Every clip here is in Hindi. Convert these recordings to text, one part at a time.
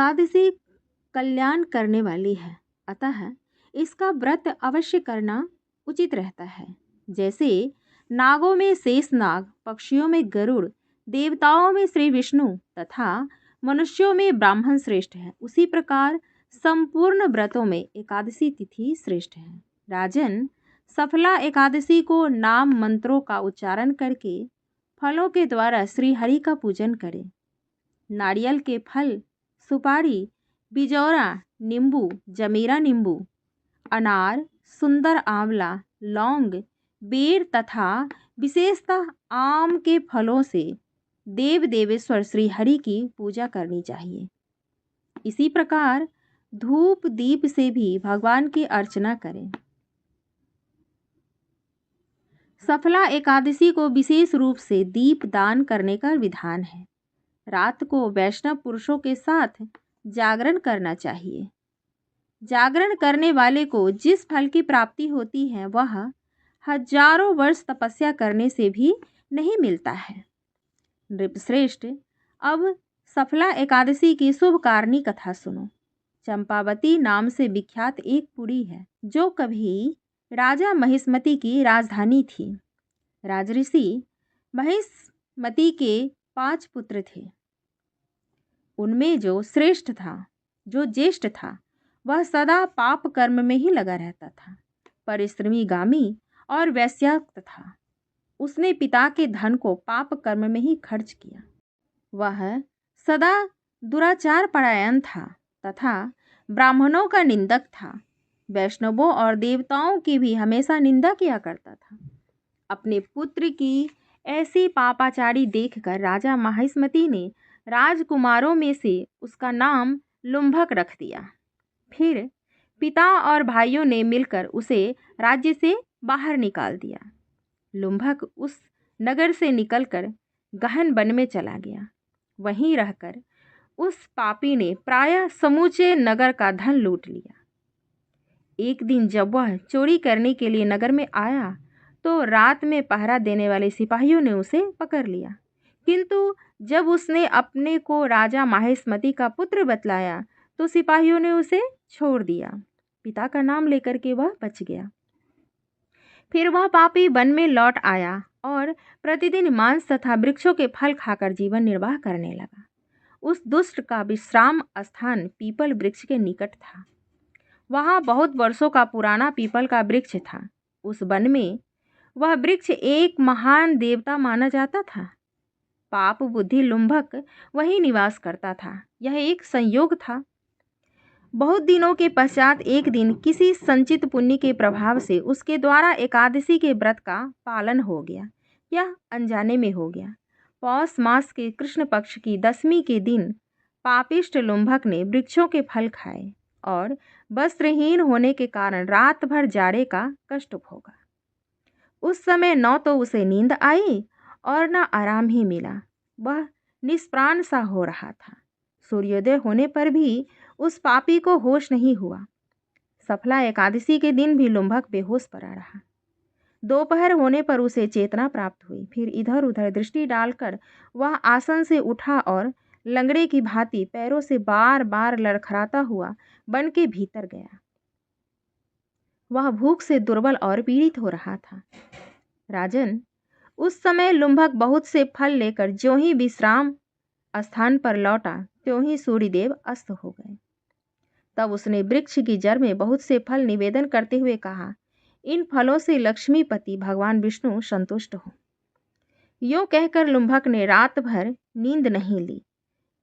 एकादशी कल्याण करने वाली है, अतः इसका व्रत अवश्य करना उचित रहता है। जैसे नागों में शेषनाग, पक्षियों में गरुड़, देवताओं में श्री विष्णु तथा मनुष्यों में ब्राह्मण श्रेष्ठ है, उसी प्रकार संपूर्ण व्रतों में एकादशी तिथि श्रेष्ठ है। राजन, सफला एकादशी को नाम मंत्रों का उच्चारण करके फलों के द्वारा श्री हरि का पूजन करें। नारियल के फल, सुपारी, बिजौरा, नींबू, जमीरा नींबू, अनार, सुंदर आंवला, लौंग, बेर तथा विशेषतः आम के फलों से देव देवेश्वर श्री हरि की पूजा करनी चाहिए। इसी प्रकार धूप दीप से भी भगवान की अर्चना करें। सफला एकादशी को विशेष रूप से दीप दान करने का विधान है। रात को वैष्णव पुरुषों के साथ जागरण करना चाहिए। जागरण करने वाले को जिस फल की प्राप्ति होती है वह हजारों वर्ष तपस्या करने से भी नहीं मिलता है। नृपश्रेष्ठ, अब सफला एकादशी की शुभ कारणी कथा सुनो। चंपावती नाम से विख्यात एक पुरी है जो कभी राजा महिष्मति की राजधानी थी। राजऋषि महिष्मति के 5 पुत्र थे। उनमें जो श्रेष्ठ था, जो ज्येष्ठ था, वह सदा पाप कर्म में ही लगा रहता था, परिश्रमी गामी और वैश्याक्त था। उसने पिता के धन को पाप कर्म में ही खर्च किया। वह सदा दुराचार परायण था तथा ब्राह्मणों का निंदक था। वैष्णवों और देवताओं की भी हमेशा निंदा किया करता था। अपने पुत्र की ऐसी पापाचारी देखकर राजा महिष्मति ने राजकुमारों में से उसका नाम लुम्भक रख दिया। फिर पिता और भाइयों ने मिलकर उसे राज्य से बाहर निकाल दिया। लुम्भक उस नगर से निकलकर गहन वन में चला गया। वहीं रहकर उस पापी ने प्रायः समूचे नगर का धन लूट लिया। एक दिन जब वह चोरी करने के लिए नगर में आया तो रात में पहरा देने वाले सिपाहियों ने उसे पकड़ लिया, किंतु जब उसने अपने को राजा महिष्मति का पुत्र बतलाया तो सिपाहियों ने उसे छोड़ दिया। पिता का नाम लेकर के वह बच गया। फिर वह पापी वन में लौट आया और प्रतिदिन मांस तथा वृक्षों के फल खाकर जीवन निर्वाह करने लगा। उस दुष्ट का विश्राम स्थान पीपल वृक्ष के निकट था। वहाँ बहुत वर्षों का पुराना पीपल का वृक्ष था। उस वन में वह वृक्ष एक महान देवता माना जाता था। पाप बुद्धि लुम्भक वहीं निवास करता था। यह एक संयोग था। बहुत दिनों के पश्चात एक दिन किसी संचित पुण्य के प्रभाव से उसके द्वारा एकादशी के व्रत का पालन हो गया। यह अनजाने में हो गया। पौष मास के कृष्ण पक्ष की 10वीं के दिन पापिष्ट लुम्भक ने वृक्षों के फल खाए और वस्त्रहीन होने के कारण रात भर जाड़े का कष्ट भोगा। उस समय न तो उसे नींद आई और न आराम ही मिला। वह निष्प्राण सा हो रहा था। सूर्योदय होने पर भी उस पापी को होश नहीं हुआ। सफला एकादशी के दिन भी लुम्भक बेहोश पड़ा रहा। दोपहर होने पर उसे चेतना प्राप्त हुई। फिर इधर उधर दृष्टि डालकर वह आसन से उठा और लंगड़े की भांति पैरों से बार बार लड़खड़ाता हुआ वन के भीतर गया। वह भूख से दुर्बल और पीड़ित हो रहा था। राजन, उस समय लुम्भक बहुत से फल लेकर ज्यों ही विश्राम स्थान पर लौटा त्यों ही सूर्यदेव अस्त हो गए। तब उसने वृक्ष की जड़ में बहुत से फल निवेदन करते हुए कहा, इन फलों से लक्ष्मीपति भगवान विष्णु संतुष्ट हो। यूं कहकर लुम्भक ने रात भर नींद नहीं ली।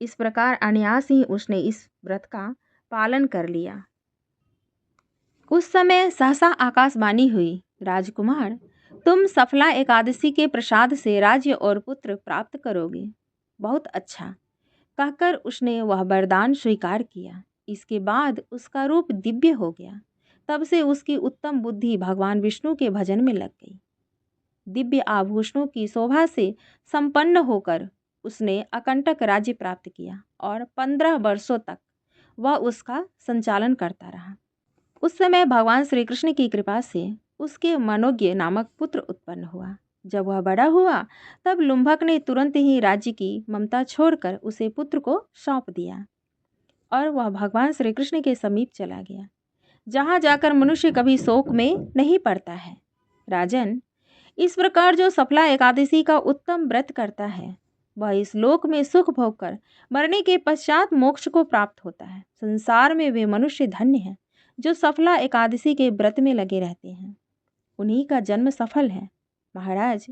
इस प्रकार अनायास ही उसने इस व्रत का पालन कर लिया। उस समय सहसा आकाशवाणी हुई, राजकुमार, तुम सफला एकादशी के प्रसाद से राज्य और पुत्र प्राप्त करोगे। बहुत अच्छा, कहकर उसने वह वरदान स्वीकार किया। इसके बाद उसका रूप दिव्य हो गया। तब से उसकी उत्तम बुद्धि भगवान विष्णु के भजन में लग गई। दिव्य आभूषणों की शोभा से संपन्न होकर उसने अकंटक राज्य प्राप्त किया और 15 वर्षों तक वह उसका संचालन करता रहा। उस समय भगवान श्री कृष्ण की कृपा से उसके मनोज्ञ नामक पुत्र उत्पन्न हुआ। जब वह बड़ा हुआ तब लुम्भक ने तुरंत ही राज्य की ममता छोड़कर उसे पुत्र को सौंप दिया। और वह भगवान श्री कृष्ण के समीप चला गया, जहाँ जाकर मनुष्य कभी शोक में नहीं पड़ता है। राजन, इस प्रकार जो सफला एकादशी का उत्तम व्रत करता है, वह इस लोक में सुख भोग कर मरने के पश्चात मोक्ष को प्राप्त होता है। संसार में वे मनुष्य धन्य हैं जो सफला एकादशी के व्रत में लगे रहते हैं, उन्हीं का जन्म सफल है। महाराज,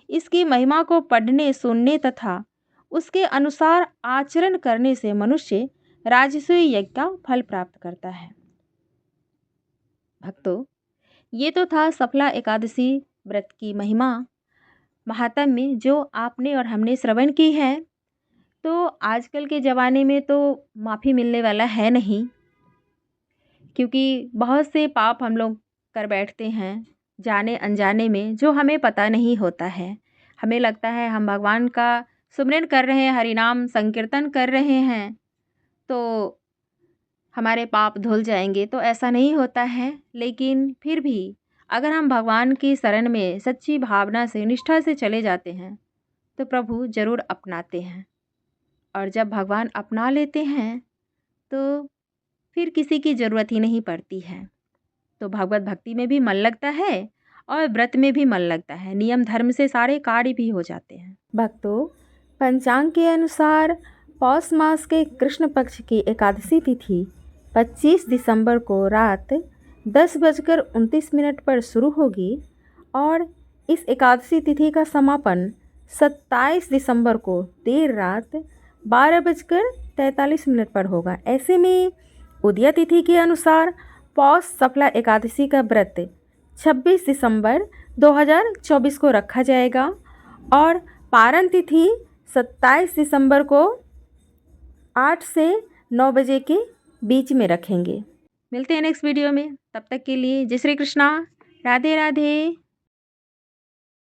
इसकी महिमा को पढ़ने, सुनने तथा उसके अनुसार आचरण करने से मनुष्य राजसूय यज्ञ का फल प्राप्त करता है। भक्तों, ये तो था सफला एकादशी व्रत की महिमा, महात्म्य जो आपने और हमने श्रवण की है। तो आजकल के ज़माने में तो माफ़ी मिलने वाला है नहीं, क्योंकि बहुत से पाप हम लोग कर बैठते हैं जाने अनजाने में, जो हमें पता नहीं होता है। हमें लगता है हम भगवान का सुमिरन कर रहे हैं, हरि नाम संकीर्तन कर रहे हैं, तो हमारे पाप धुल जाएंगे। तो ऐसा नहीं होता है। लेकिन फिर भी अगर हम भगवान की शरण में सच्ची भावना से, निष्ठा से चले जाते हैं, तो प्रभु ज़रूर अपनाते हैं। और जब भगवान अपना लेते हैं तो फिर किसी की ज़रूरत ही नहीं पड़ती है। तो भगवत भक्ति में भी मन लगता है और व्रत में भी मन लगता है। नियम धर्म से सारे कार्य भी हो जाते हैं। भक्तों, पंचांग के अनुसार पौष मास के कृष्ण पक्ष की एकादशी तिथि 25 दिसंबर को रात 10:29 पर शुरू होगी और इस एकादशी तिथि का समापन 27 दिसंबर को देर रात 12:43 पर होगा। ऐसे में उदय तिथि के अनुसार पौष सफला एकादशी का व्रत 26 दिसंबर 2024 को रखा जाएगा और पारण तिथि 27 दिसंबर को 8 से 9 बजे के बीच में रखेंगे। मिलते हैं नेक्स्ट वीडियो में, तब तक के लिए जय श्री कृष्णा, राधे राधे।